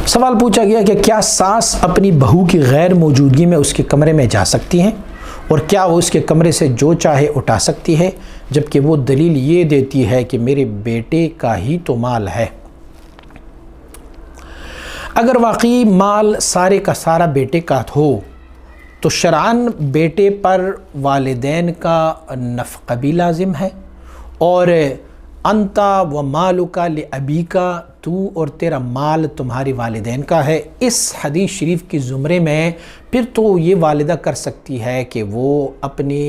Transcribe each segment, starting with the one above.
سوال پوچھا گیا کہ کیا ساس اپنی بہو کی غیر موجودگی میں اس کے کمرے میں جا سکتی ہیں اور کیا وہ اس کے کمرے سے جو چاہے اٹھا سکتی ہے جبکہ وہ دلیل یہ دیتی ہے کہ میرے بیٹے کا ہی تو مال ہے؟ اگر واقعی مال سارے کا سارا بیٹے کا ہو تو شرعاً بیٹے پر والدین کا نفقہ بھی لازم ہے، اور انتا و مالک لابیک، تو اور تیرا مال تمہاری والدین کا ہے۔ اس حدیث شریف کی زمرے میں پھر تو یہ والدہ کر سکتی ہے کہ وہ اپنے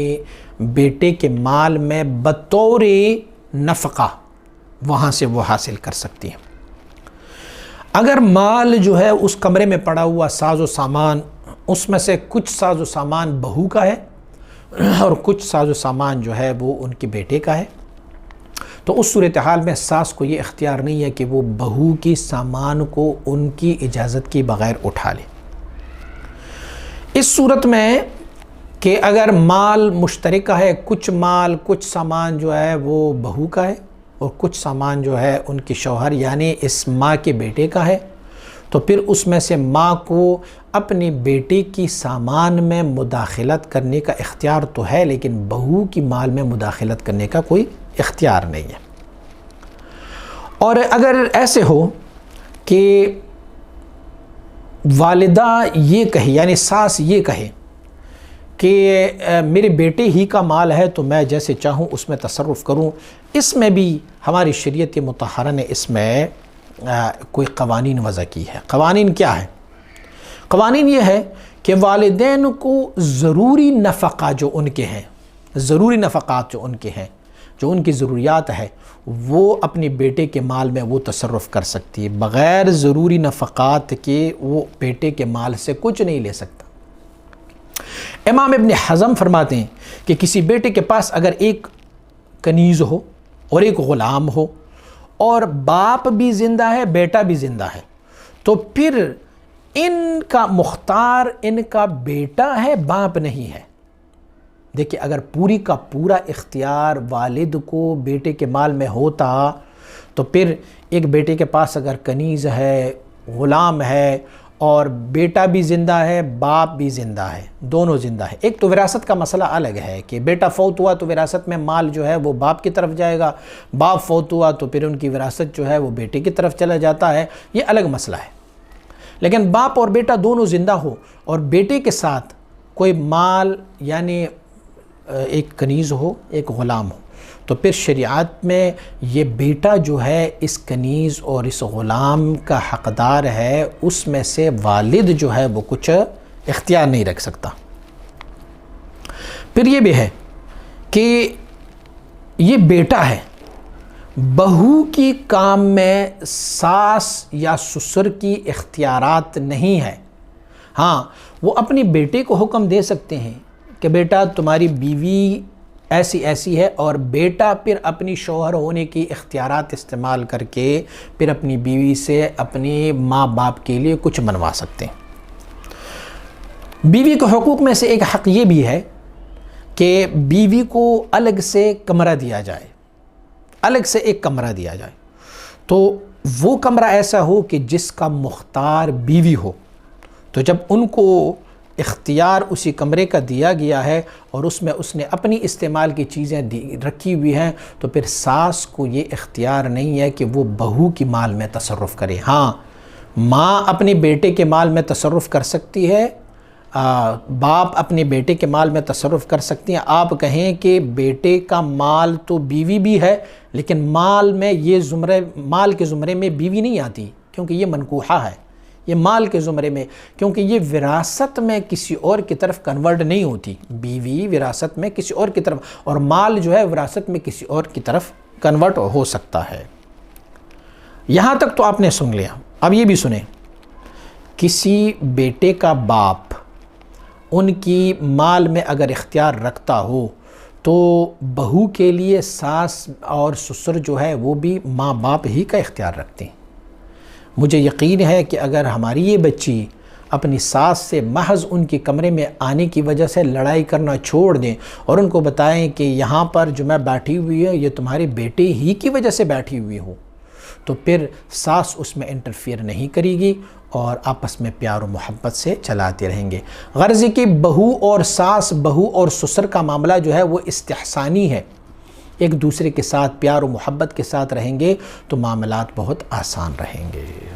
بیٹے کے مال میں بطور نفقہ وہاں سے وہ حاصل کر سکتی ہے۔ اگر مال جو ہے اس کمرے میں پڑا ہوا ساز و سامان، اس میں سے کچھ ساز و سامان بہو کا ہے اور کچھ ساز و سامان جو ہے وہ ان کے بیٹے کا ہے، تو اس صورتحال میں ساس کو یہ اختیار نہیں ہے کہ وہ بہو کی سامان کو ان کی اجازت کے بغیر اٹھا لے۔ اس صورت میں کہ اگر مال مشترکہ ہے، کچھ مال کچھ سامان جو ہے وہ بہو کا ہے اور کچھ سامان جو ہے ان کی شوہر یعنی اس ماں کے بیٹے کا ہے، تو پھر اس میں سے ماں کو اپنے بیٹے کی سامان میں مداخلت کرنے کا اختیار تو ہے، لیکن بہو کی مال میں مداخلت کرنے کا کوئی اختیار نہیں ہے۔ اور اگر ایسے ہو کہ والدہ یہ کہے، یعنی ساس یہ کہے کہ میرے بیٹے ہی کا مال ہے تو میں جیسے چاہوں اس میں تصرف کروں، اس میں بھی ہماری شریعت مطہرہ نے اس میں کوئی قوانین وضع کی ہے۔ قوانین کیا ہے؟ قوانین یہ ہے کہ والدین کو ضروری نفقہ جو ان کے ہیں، ضروری نفقات جو ان کے ہیں، جو ان کی ضروریات ہے، وہ اپنے بیٹے کے مال میں وہ تصرف کر سکتی ہے، بغیر ضروری نفقات کے وہ بیٹے کے مال سے کچھ نہیں لے سکتا۔ امام ابن حزم فرماتے ہیں کہ کسی بیٹے کے پاس اگر ایک کنیز ہو اور ایک غلام ہو اور باپ بھی زندہ ہے بیٹا بھی زندہ ہے، تو پھر ان کا مختار ان کا بیٹا ہے، باپ نہیں ہے۔ دیکھیں، اگر پوری کا پورا اختیار والد کو بیٹے کے مال میں ہوتا تو پھر ایک بیٹے کے پاس اگر کنیز ہے، غلام ہے اور بیٹا بھی زندہ ہے باپ بھی زندہ ہے، دونوں زندہ ہے، ایک تو وراثت کا مسئلہ الگ ہے کہ بیٹا فوت ہوا تو وراثت میں مال جو ہے وہ باپ کی طرف جائے گا، باپ فوت ہوا تو پھر ان کی وراثت جو ہے وہ بیٹے کی طرف چلا جاتا ہے، یہ الگ مسئلہ ہے۔ لیکن باپ اور بیٹا دونوں زندہ ہو اور بیٹے کے ساتھ کوئی مال یعنی ایک کنیز ہو ایک غلام ہو، تو پھر شریعت میں یہ بیٹا جو ہے اس کنیز اور اس غلام کا حقدار ہے، اس میں سے والد جو ہے وہ کچھ اختیار نہیں رکھ سکتا۔ پھر یہ بھی ہے کہ یہ بیٹا ہے، بہو کی کام میں ساس یا سسر کی اختیارات نہیں ہے۔ ہاں، وہ اپنی بیٹے کو حکم دے سکتے ہیں کہ بیٹا تمہاری بیوی ایسی ایسی ہے، اور بیٹا پھر اپنی شوہر ہونے کی اختیارات استعمال کر کے پھر اپنی بیوی سے اپنے ماں باپ کے لیے کچھ منوا سکتے ہیں۔ بیوی کے حقوق میں سے ایک حق یہ بھی ہے کہ بیوی کو الگ سے کمرہ دیا جائے، الگ سے ایک کمرہ دیا جائے، تو وہ کمرہ ایسا ہو کہ جس کا مختار بیوی ہو، تو جب ان کو اختیار اسی کمرے کا دیا گیا ہے اور اس میں اس نے اپنی استعمال کی چیزیں رکھی ہوئی ہیں، تو پھر ساس کو یہ اختیار نہیں ہے کہ وہ بہو کی مال میں تصرف کرے۔ ہاں، ماں اپنے بیٹے کے مال میں تصرف کر سکتی ہے، باپ اپنے بیٹے کے مال میں تصرف کر سکتی ہیں۔ آپ کہیں کہ بیٹے کا مال تو بیوی بھی ہے، لیکن مال میں یہ مال کے زمرے میں بیوی نہیں آتی، کیونکہ یہ منکوحہ ہے، یہ مال کے زمرے میں، کیونکہ یہ وراثت میں کسی اور کی طرف کنورٹ نہیں ہوتی۔ بیوی وراثت میں کسی اور کی طرف، اور مال جو ہے وراثت میں کسی اور کی طرف کنورٹ ہو سکتا ہے۔ یہاں تک تو آپ نے سن لیا۔ اب یہ بھی سنیں، کسی بیٹے کا باپ ان کی مال میں اگر اختیار رکھتا ہو تو بہو کے لیے ساس اور سسر جو ہے وہ بھی ماں باپ ہی کا اختیار رکھتے ہیں۔ مجھے یقین ہے کہ اگر ہماری یہ بچی اپنی ساس سے محض ان کے کمرے میں آنے کی وجہ سے لڑائی کرنا چھوڑ دیں اور ان کو بتائیں کہ یہاں پر جو میں بیٹھی ہوئی ہے یہ تمہارے بیٹے ہی کی وجہ سے بیٹھی ہوئی ہوں، تو پھر ساس اس میں انٹرفیئر نہیں کرے گی اور آپس میں پیار و محبت سے چلاتے رہیں گے۔ غرض کہ بہو اور ساس، بہو اور سسر کا معاملہ جو ہے وہ استحسانی ہے، ایک دوسرے کے ساتھ پیار و محبت کے ساتھ رہیں گے تو معاملات بہت آسان رہیں گے۔